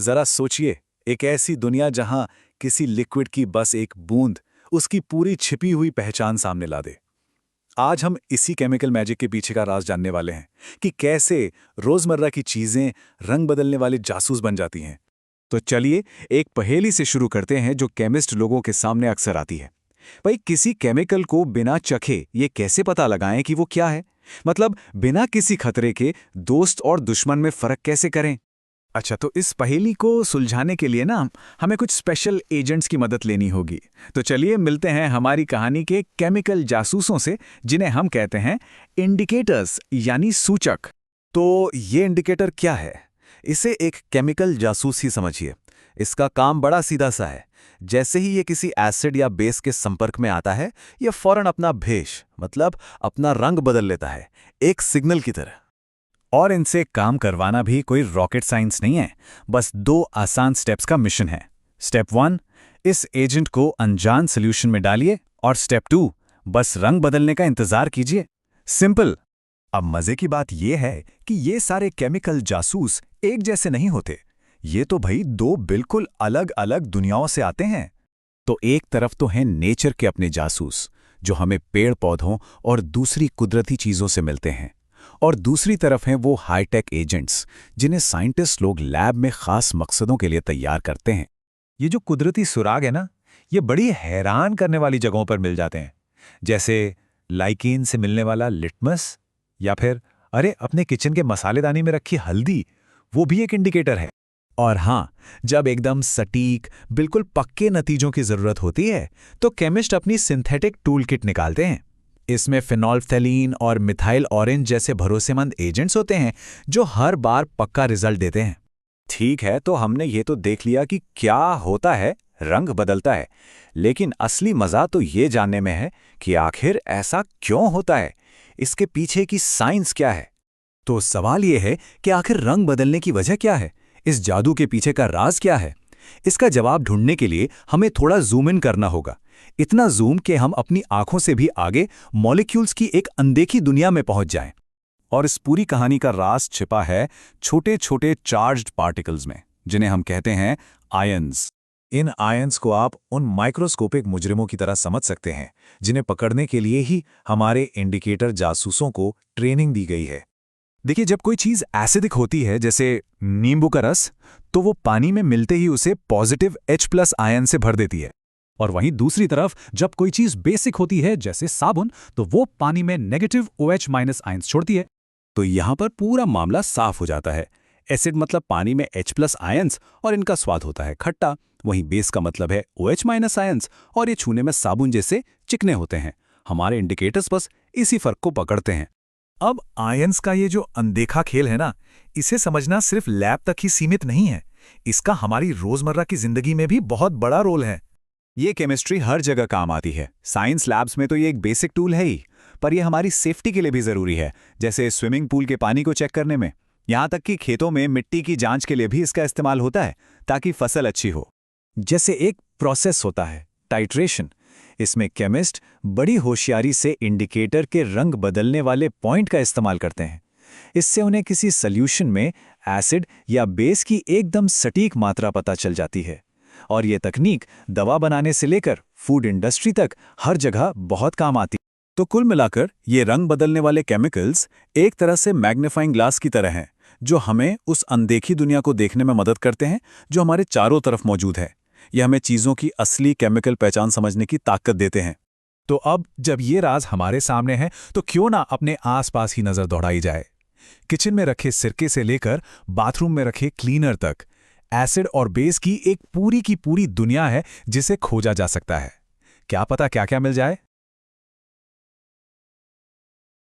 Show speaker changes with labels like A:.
A: जरा सोचिए, एक ऐसी दुनिया जहां किसी लिक्विड की बस एक बूंद उसकी पूरी छिपी हुई पहचान सामने ला दे। आज हम इसी केमिकल मैजिक के पीछे का राज जानने वाले हैं कि कैसे रोजमर्रा की चीजें रंग बदलने वाले जासूस बन जाती हैं। तो चलिए एक पहेली से शुरू करते हैं जो केमिस्ट लोगों के सामने अक्सर आती है। भाई, किसी केमिकल को बिना चखे ये कैसे पता लगाएं कि वो क्या है? मतलब बिना किसी खतरे के दोस्त और दुश्मन में फर्क कैसे करें? अच्छा, तो इस पहेली को सुलझाने के लिए ना हमें कुछ स्पेशल एजेंट्स की मदद लेनी होगी। तो चलिए मिलते हैं हमारी कहानी के केमिकल जासूसों से, जिन्हें हम कहते हैं इंडिकेटर्स यानी सूचक। तो ये इंडिकेटर क्या है? इसे एक केमिकल जासूस ही समझिए। इसका काम बड़ा सीधा सा है। जैसे ही ये किसी एसिड या बेस के संपर्क में आता है, ये फौरन अपना भेष मतलब अपना रंग बदल लेता है, एक सिग्नल की तरह। और इनसे काम करवाना भी कोई रॉकेट साइंस नहीं है, बस दो आसान स्टेप्स का मिशन है। स्टेप 1, इस एजेंट को अनजान सॉल्यूशन में डालिए, और स्टेप 2, बस रंग बदलने का इंतजार कीजिए। सिंपल। अब मजे की बात यह है कि ये सारे केमिकल जासूस एक जैसे नहीं होते। ये तो भाई दो बिल्कुल अलग अलग दुनियाओं से आते हैं। तो एक तरफ तो हैं नेचर के अपने जासूस, जो हमें पेड़ पौधों और दूसरी कुदरती चीजों से मिलते हैं, और दूसरी तरफ हैं वो हाईटेक एजेंट्स, जिन्हें साइंटिस्ट लोग लैब में खास मकसदों के लिए तैयार करते हैं।
B: ये जो कुदरती सुराग है ना, ये बड़ी हैरान करने वाली जगहों पर मिल जाते हैं। जैसे लाइकीन से मिलने वाला लिटमस, या फिर अरे अपने किचन के मसालेदानी में रखी हल्दी, वो भी एक इंडिकेटर है।
A: और हाँ, जब एकदम सटीक बिल्कुल पक्के नतीजों की जरूरत होती है, तो केमिस्ट अपनी सिंथेटिक टूल किट निकालते हैं। इसमें फिनोल्फ्थैलीन और मिथाइल ऑरेंज जैसे भरोसेमंद एजेंट्स होते हैं, जो हर बार पक्का रिजल्ट देते हैं। ठीक है, तो हमने ये तो देख लिया कि क्या होता है, रंग बदलता है। लेकिन असली मजा तो ये जानने में है कि आखिर ऐसा क्यों होता है, इसके पीछे की साइंस क्या है। तो सवाल ये है कि आखिर रंग बदलने की वजह क्या है, इस जादू के पीछे का राज क्या है? इसका जवाब ढूंढने के लिए हमें थोड़ा जूम इन करना होगा। इतना जूम कि हम अपनी आंखों से भी आगे मॉलिक्यूल्स की एक अनदेखी दुनिया में पहुंच जाएं। और इस पूरी कहानी का राज छिपा है छोटे छोटे चार्ज्ड पार्टिकल्स में, जिन्हें हम कहते हैं आयन्स। इन आयन्स को आप उन माइक्रोस्कोपिक मुजरिमों की तरह समझ सकते हैं, जिन्हें पकड़ने के लिए ही हमारे इंडिकेटर जासूसों को ट्रेनिंग दी गई है। देखिए, जब कोई चीज एसिडिक होती है, जैसे नींबू का रस, तो वो पानी में मिलते ही उसे पॉजिटिव H+ आयन से भर देती है। और वहीं दूसरी तरफ जब कोई चीज बेसिक होती है, जैसे साबुन, तो वो पानी में नेगेटिव OH- आयन्स छोड़ती है। तो यहां पर पूरा मामला साफ हो जाता है। एसिड मतलब पानी में H+ आयन्स, और इनका स्वाद होता है खट्टा। वहीं बेस का मतलब है OH- आयन्स, और ये छूने में साबुन जैसे चिकने होते हैं। हमारे इंडिकेटर्स बस इसी फर्क को पकड़ते हैं। अब आयंस का ये जो अनदेखा खेल है ना, इसे समझना सिर्फ लैब तक ही सीमित नहीं है। इसका हमारी रोजमर्रा की जिंदगी में भी बहुत बड़ा रोल है। ये केमिस्ट्री हर जगह काम आती है। साइंस लैब्स में तो ये एक बेसिक टूल है ही, पर यह हमारी सेफ्टी के लिए भी जरूरी है, जैसे स्विमिंग पूल के पानी को चेक करने में। यहाँ तक कि खेतों में मिट्टी की जांच के लिए भी इसका इस्तेमाल होता है, ताकि फसल अच्छी हो। जैसे एक प्रोसेस होता है, टाइट्रेशन। इसमें केमिस्ट बड़ी होशियारी से इंडिकेटर के रंग बदलने वाले पॉइंट का इस्तेमाल करते हैं। इससे उन्हें किसी सॉल्यूशन में एसिड या बेस की एकदम सटीक मात्रा पता चल जाती है। और ये तकनीक दवा बनाने से लेकर फूड इंडस्ट्री तक हर जगह बहुत काम आती है। तो कुल मिलाकर ये रंग बदलने वाले केमिकल्स एक तरह से मैग्नीफाइंग ग्लास की तरह हैं, जो हमें उस अनदेखी दुनिया को देखने में मदद करते हैं जो हमारे चारों तरफ मौजूद है। ये हमें चीजों की असली केमिकल पहचान समझने की ताकत देते हैं। तो अब जब ये राज हमारे सामने है, तो क्यों ना अपने आसपास ही नजर दौड़ाई जाए। किचन में रखे सिरके से लेकर बाथरूम में रखे क्लीनर तक, एसिड और बेस की एक पूरी की पूरी दुनिया है जिसे खोजा जा सकता है। क्या पता क्या क्या मिल जाए।